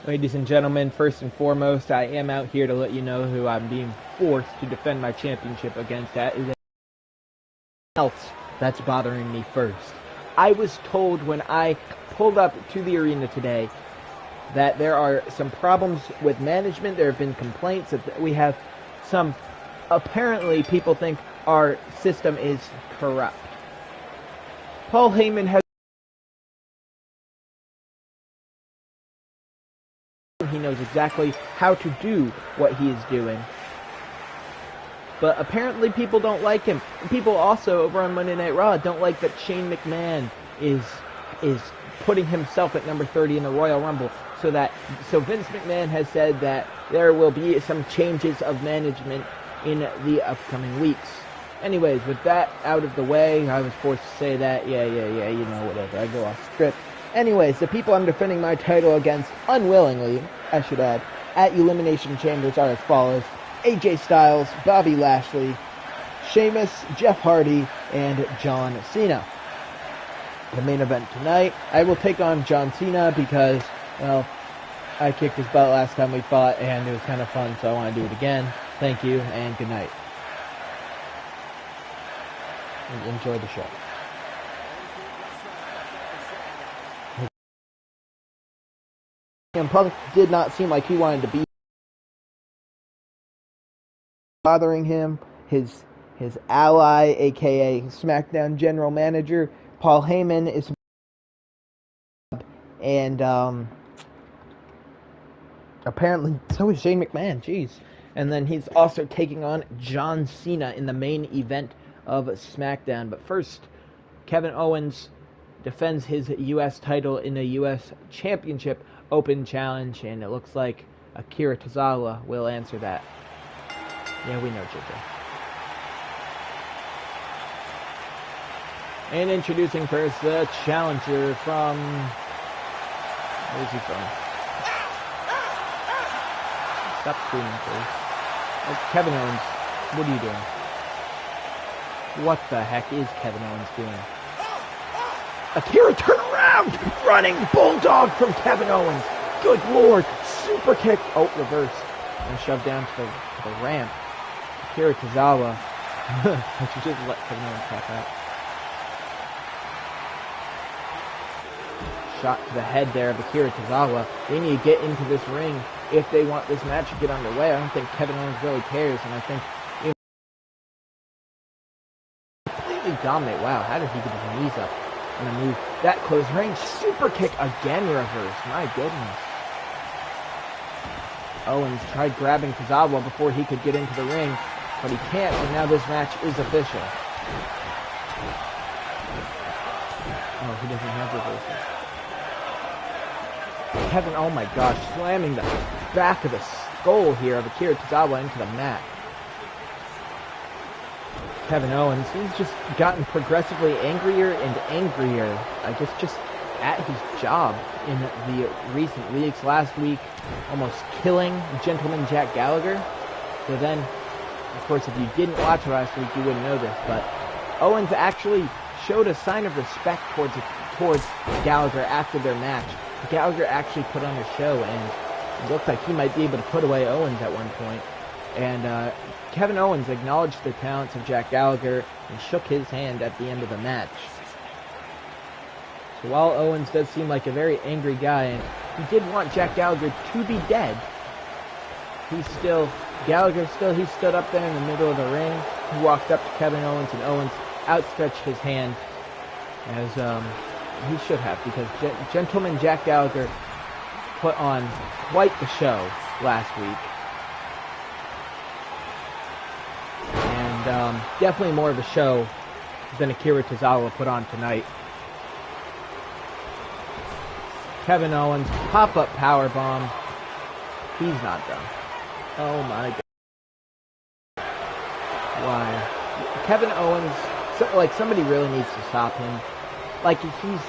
Ladies and gentlemen, first and foremost, I am out here to let you know who I'm being forced to defend my championship against. That is else that's bothering me first. I was told when I pulled up to the arena today that there are some problems with management. There have been complaints that we have some, apparently people think our system is corrupt. Paul Heyman has he knows exactly how to do what he is doing. But apparently people don't like him. People also over on Monday Night Raw don't like that Shane McMahon is putting himself at number 30 in the Royal Rumble. So Vince McMahon has said that there will be some changes of management in the upcoming weeks. Anyways, with that out of the way, I was forced to say that. Yeah, you know, whatever. I go off script. Anyways, the people I'm defending my title against, unwillingly, I should add, at Elimination Chambers are as follows: AJ Styles, Bobby Lashley, Sheamus, Jeff Hardy, and John Cena. The main event tonight, I will take on John Cena because, well, I kicked his butt last time we fought, and it was kind of fun, so I want to do it again. Thank you, and good night. Enjoy the show. Punk did not seem like he wanted to be bothering him. His ally, aka SmackDown General Manager, Paul Heyman, is and apparently so is Shane McMahon. Jeez. And then he's also taking on John Cena in the main event of SmackDown. But first, Kevin Owens defends his U.S. title in a U.S. Championship Open Challenge, and it looks like Akira Tozawa will answer that. Yeah, we know, JJ. And introducing first the challenger from... Where is he from? Stop screaming, please. Oh, Kevin Owens, what are you doing? What the heck is Kevin Owens doing? Akira, turn around! Running bulldog from Kevin Owens. Good lord. Super kick. Oh, reverse. And shoved down to the ramp. Akira Tozawa. I should just let Kevin Owens tap out. Shot to the head there of Akira Tozawa. They need to get into this ring if they want this match to get underway. I don't think Kevin Owens really cares, and I think completely dominate. Wow, how did he get his knees up? And a move that close range. Super kick again, reverse. My goodness. Owens tried grabbing Tozawa before he could get into the ring, but he can't, and now this match is official. Oh, he doesn't have reversals. Kevin, oh my gosh, slamming the back of the skull here of Akira Tozawa into the mat. Kevin Owens, he's just gotten progressively angrier and angrier, I guess, just at his job in the recent weeks. Last week, almost killing Gentleman Jack Gallagher. So then, of course, if you didn't watch last week, you wouldn't know this, but Owens actually showed a sign of respect towards Gallagher after their match. Gallagher actually put on a show, and it looked like he might be able to put away Owens at one point. And Kevin Owens acknowledged the talents of Jack Gallagher and shook his hand at the end of the match. So while Owens does seem like a very angry guy, and he did want Jack Gallagher to be dead, he stood up there in the middle of the ring. He walked up to Kevin Owens, and Owens outstretched his hand as he should have, because Gentleman Jack Gallagher put on quite the show last week. And definitely more of a show than Akira Tozawa put on tonight. Kevin Owens, pop-up powerbomb. He's not done. Oh my god. Why? Kevin Owens, somebody really needs to stop him. Like, he is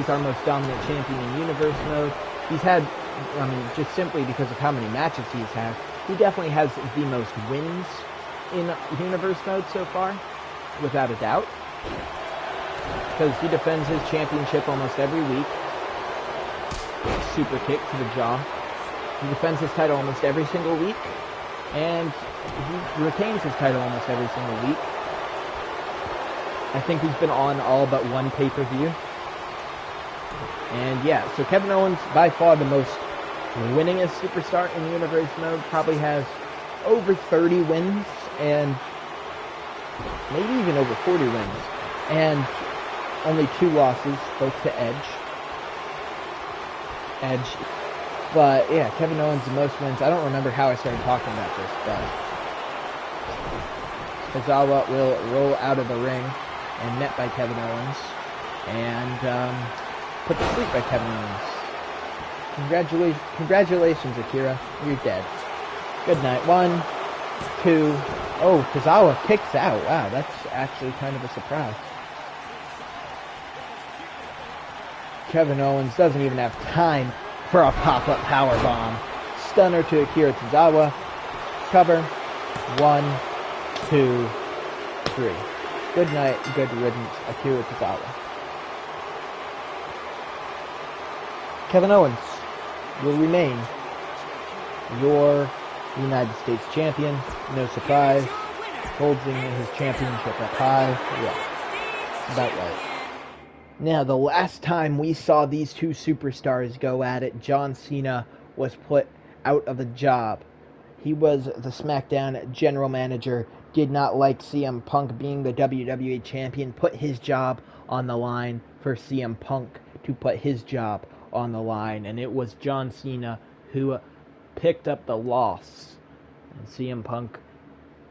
our most dominant champion in Universe Mode. He's had, just simply because of how many matches he's had, he definitely has the most wins in Universe Mode so far, without a doubt. Because he defends his championship almost every week. super kick to the jaw. He defends his title almost every single week, and he retains his title almost every single week. I think he's been on all but one pay-per-view. And yeah, so Kevin Owens, by far the most winningest superstar in Universe mode, probably has over 30 wins, and maybe even over 40 wins, and only 2 losses, both to Edge. But yeah, Kevin Owens the most wins. I don't remember how I started talking about this, but Tozawa will roll out of the ring and net by Kevin Owens, and put to sleep by Kevin Owens. Congratulations, Akira. You're dead. Good night. 1, 2. Oh, Tozawa kicks out. Wow, that's actually kind of a surprise. Kevin Owens doesn't even have time for a pop-up powerbomb. Stunner to Akira Tozawa. Cover. 1, 2, 3. Good night, good riddance, Akira Tozawa. Kevin Owens will remain your United States champion. No surprise. Holding his championship up high. Yeah, about right. Now, the last time we saw these two superstars go at it, John Cena was put out of a job. He was the SmackDown general manager, did not like CM Punk being the WWE champion, put his job on the line for CM Punk to put his job on the line, and it was John Cena who picked up the loss. And CM Punk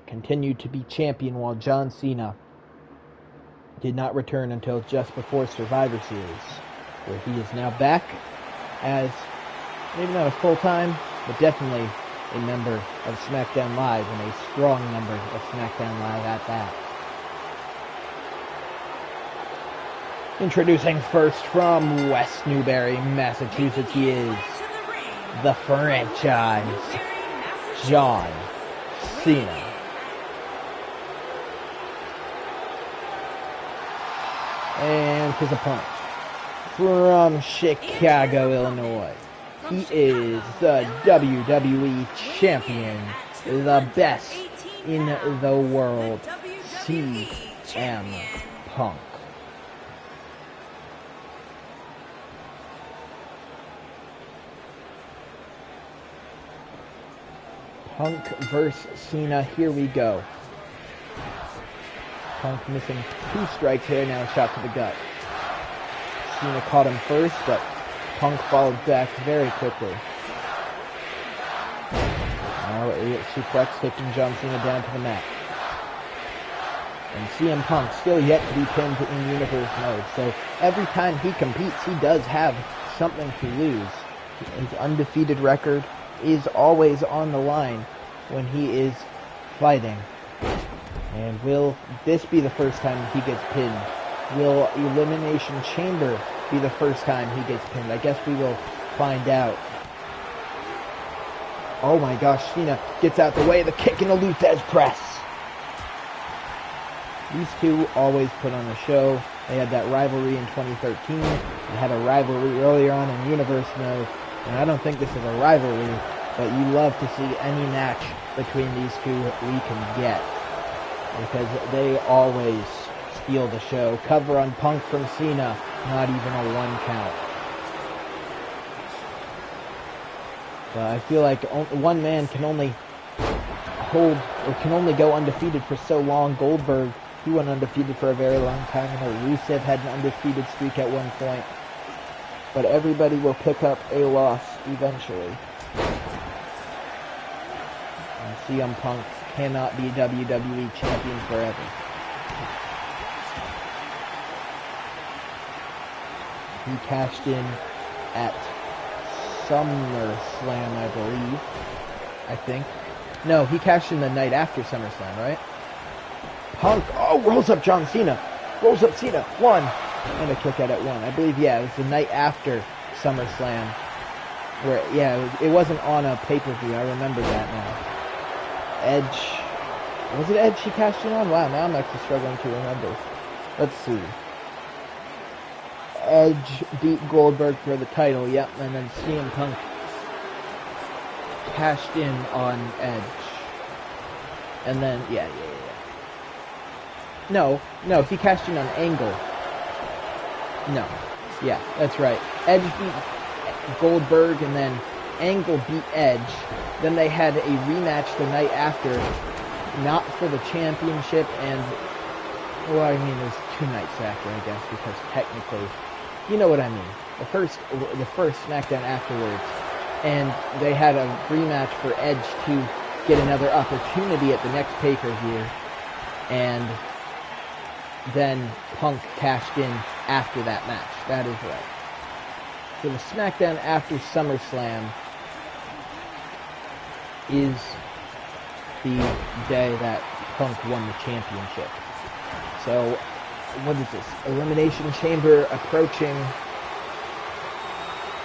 continued to be champion while John Cena did not return until just before Survivor Series, where he is now back as, maybe not a full-time, but definitely a member of SmackDown Live, and a strong member of SmackDown Live at that. Introducing first from West Newbury, Massachusetts, he is the franchise, John Cena. And his opponent, from Chicago, Illinois, he is the WWE Champion, the best in the world, CM Punk. Punk versus Cena, here we go. Punk missing 2 strikes here, now a shot to the gut. Cena caught him first, but Punk followed back very quickly. Now a suplex taking John Cena down to the mat. And CM Punk still yet to be pinned in Universe mode, so every time he competes, he does have something to lose. His undefeated record is always on the line when he is fighting. And will this be the first time he gets pinned? Will Elimination Chamber be the first time he gets pinned? I guess we will find out. Oh my gosh, Cena gets out the way, the kick and a Luthez press. These two always put on a show. They had that rivalry in 2013. They had a rivalry earlier on in Universe mode. And I don't think this is a rivalry, but you love to see any match between these two we can get, because they always steal the show. Cover on Punk from Cena, not even a 1 count. But I feel like one man can only hold, or can only go undefeated for so long. Goldberg, he went undefeated for a very long time. I know Rusev had an undefeated streak at one point. But everybody will pick up a loss eventually. And CM Punk cannot be WWE champion forever. He cashed in at SummerSlam, I believe. I think. No, he cashed in the night after SummerSlam, right? Punk, oh, rolls up John Cena. Rolls up Cena, 1. And a kick out at 1. I believe, yeah, it was the night after SummerSlam. Where, yeah, it wasn't on a pay-per-view. I remember that now. Edge. Was it Edge he cashed in on? Wow, now I'm actually struggling to remember. Let's see. Edge beat Goldberg for the title, yep, and then CM Punk cashed in on Edge. And then, yeah. No, he cashed in on Angle. No, yeah, that's right. Edge beat Goldberg, and then Angle beat Edge. Then they had a rematch the night after, not for the championship, and, well, I mean, it was 2 nights after, I guess, because technically, you know what I mean. The first SmackDown afterwards, and they had a rematch for Edge to get another opportunity at the next pay-per-view, and then Punk cashed in after that match. That is right. So the SmackDown after SummerSlam is the day that Punk won the championship. So, what is this? Elimination Chamber approaching.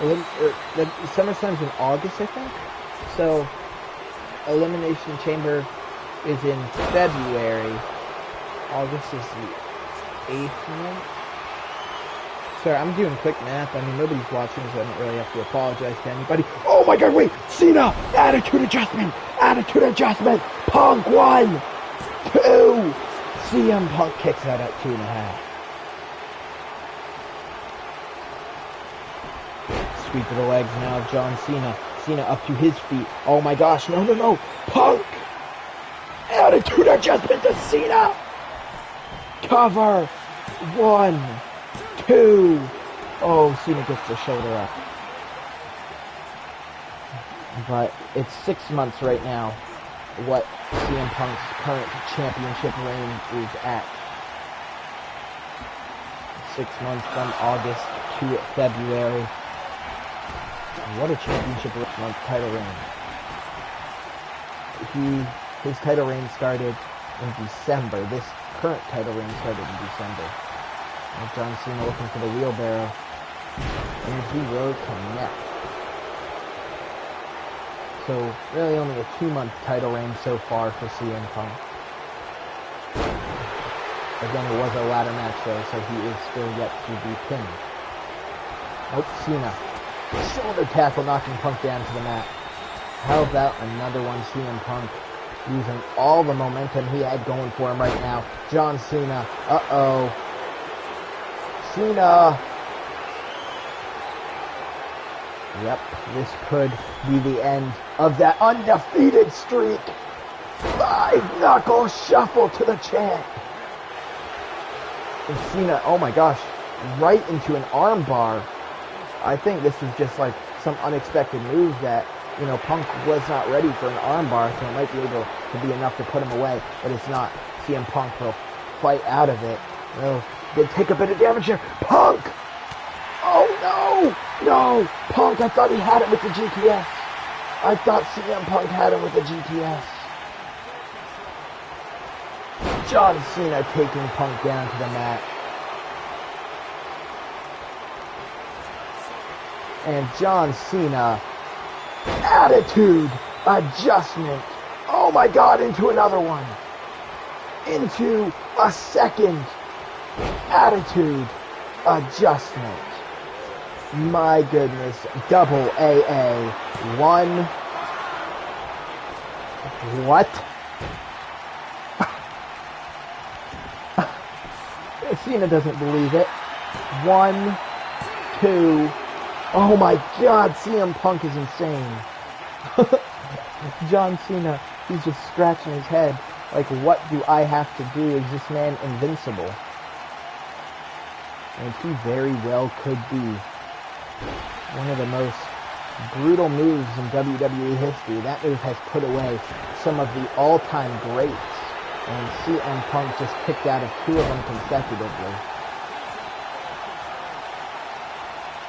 The SummerSlam's in August, I think. So, Elimination Chamber is in February. August is the 8th month. Sorry, I'm doing quick math. I mean, nobody's watching, so I don't really have to apologize to anybody. Oh my god, wait! Cena! Attitude adjustment! Attitude adjustment! Punk 1! 2! CM Punk kicks out at 2.5. Sweep of the legs now of John Cena. Cena up to his feet. Oh my gosh, no! Punk! Attitude adjustment to Cena! Cover! 1, 2. Oh, Cena gets the shoulder up. But it's 6 months right now what CM Punk's current championship reign is at. 6 months from August to February. What a championship month title reign. His title reign started in December. This current title reign started in December. And John Cena looking for the wheelbarrow. And he will connect. So, really only a 2-month title reign so far for CM Punk. Again, it was a ladder match though, so he is still yet to be pinned. Nope, Cena. Shoulder tackle knocking Punk down to the mat. How about another one, CM Punk using all the momentum he had going for him right now. John Cena. Uh-oh. Cena. Yep, this could be the end of that undefeated streak. 5-knuckle shuffle to the champ. And Cena, oh my gosh, right into an armbar. I think this is just like some unexpected move that, you know, Punk was not ready for an armbar, so it might be able to be enough to put him away, but it's not. CM Punk will fight out of it. Well, they take a bit of damage here. Punk! Oh no! No! Punk, I thought he had it with the GTS. I thought CM Punk had him with the GTS. John Cena taking Punk down to the mat. And John Cena, attitude adjustment. Oh my god, into another one. Into a second attitude adjustment. My goodness, double AA. 1. What? Cena doesn't believe it. 1, 2. Oh my god, CM Punk is insane. John Cena, he's just scratching his head. Like, what do I have to do? Is this man invincible? And he very well could be one of the most brutal moves in WWE history. That move has put away some of the all-time greats. And CM Punk just kicked out of 2 of them consecutively.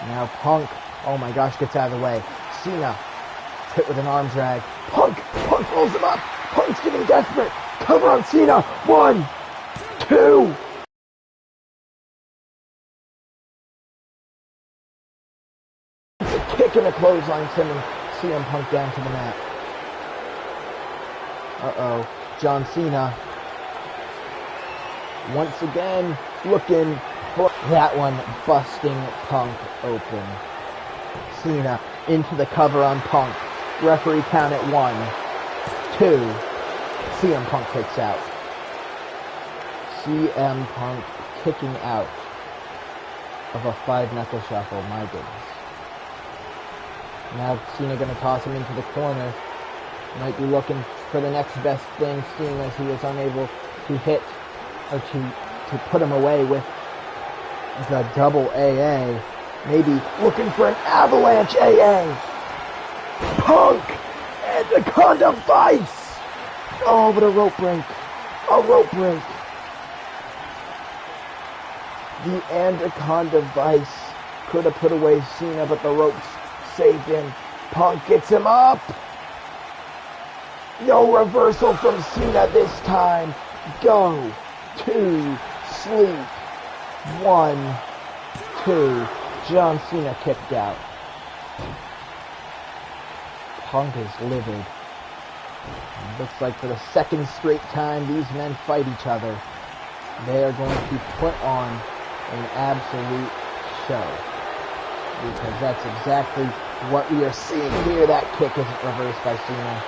Now Punk, oh my gosh, gets out of the way. Cena, hit with an arm drag. Punk rolls him up. Punk's getting desperate. Cover on Cena. 1, 2. It's a kick and a clothesline sending CM Punk down to the mat. Uh-oh. John Cena, once again, looking That one busting Punk open. Cena into the cover on Punk. Referee count at 1, 2. CM Punk kicks out. CM Punk kicking out of a 5-knuckle shuffle. My goodness. Now Cena going to toss him into the corner. Might be looking for the next best thing, seeing as he was unable to hit or to put him away with the double AA. Maybe looking for an avalanche AA. Punk! Anaconda Vice! Oh, but a rope break. A rope break. The Anaconda Vice could have put away Cena, but the ropes saved him. Punk gets him up. No reversal from Cena this time. Go. 2. Sleep. 1, 2. John Cena kicked out. Punk is livid. Looks like for the second straight time these men fight each other. They are going to put on an absolute show. Because that's exactly what we are seeing here. That kick isn't reversed by Cena.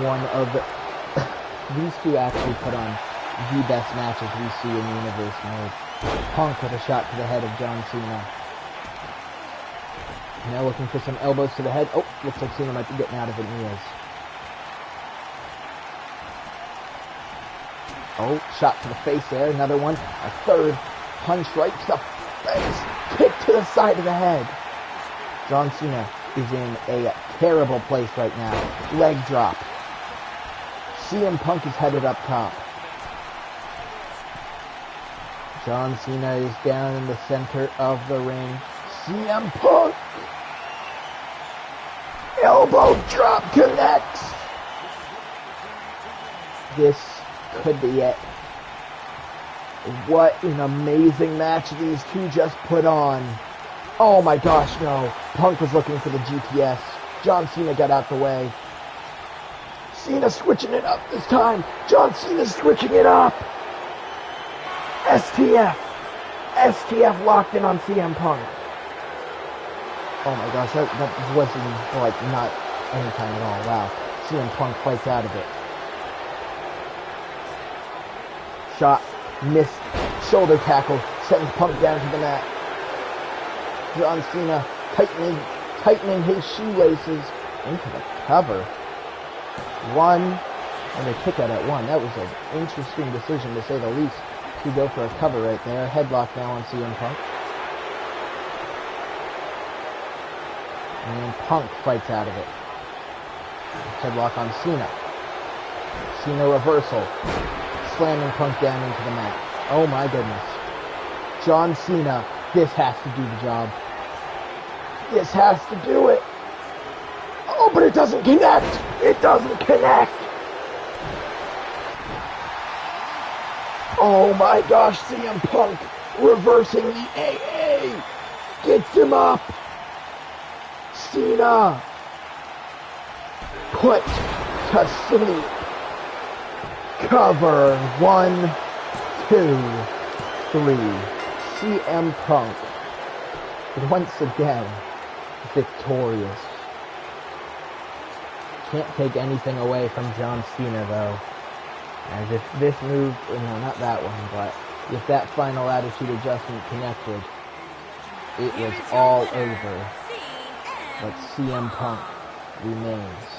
One of the... These two actually put on the best matches we see in Universe mode. Punk with a shot to the head of John Cena. Now looking for some elbows to the head. Oh, looks like Cena might be getting out of it, and he is. Oh, shot to the face there. Another one. A third punch right to the face. Kick to the side of the head. John Cena is in a terrible place right now. Leg drop. CM Punk is headed up top. John Cena is down in the center of the ring. CM Punk. Elbow drop connects. This could be it. What an amazing match these two just put on. Oh my gosh, no. Punk was looking for the GTS. John Cena got out the way. Cena switching it up this time. John Cena switching it up. STF. STF locked in on CM Punk. Oh my gosh, that wasn't like not any time at all. Wow. CM Punk fights out of it. Shot. Missed. Shoulder tackle. Sends Punk down to the mat. John Cena tightening his shoelaces into the cover. 1, and a kick out at 1. That was an interesting decision to say the least to go for a cover right there. Headlock now on CM Punk. And Punk fights out of it. Headlock on Cena. Cena reversal. Slamming Punk down into the mat. Oh my goodness. John Cena, this has to do the job. This has to do it. Oh, but it doesn't connect. It doesn't connect. Oh my gosh, CM Punk reversing the AA. Gets him up. Cena put to sleep. Cover. 1, 2, 3. CM Punk once again victorious. Can't take anything away from John Cena though. As if this move, no, not that one, but if that final attitude adjustment connected, it was all over. But CM Punk remains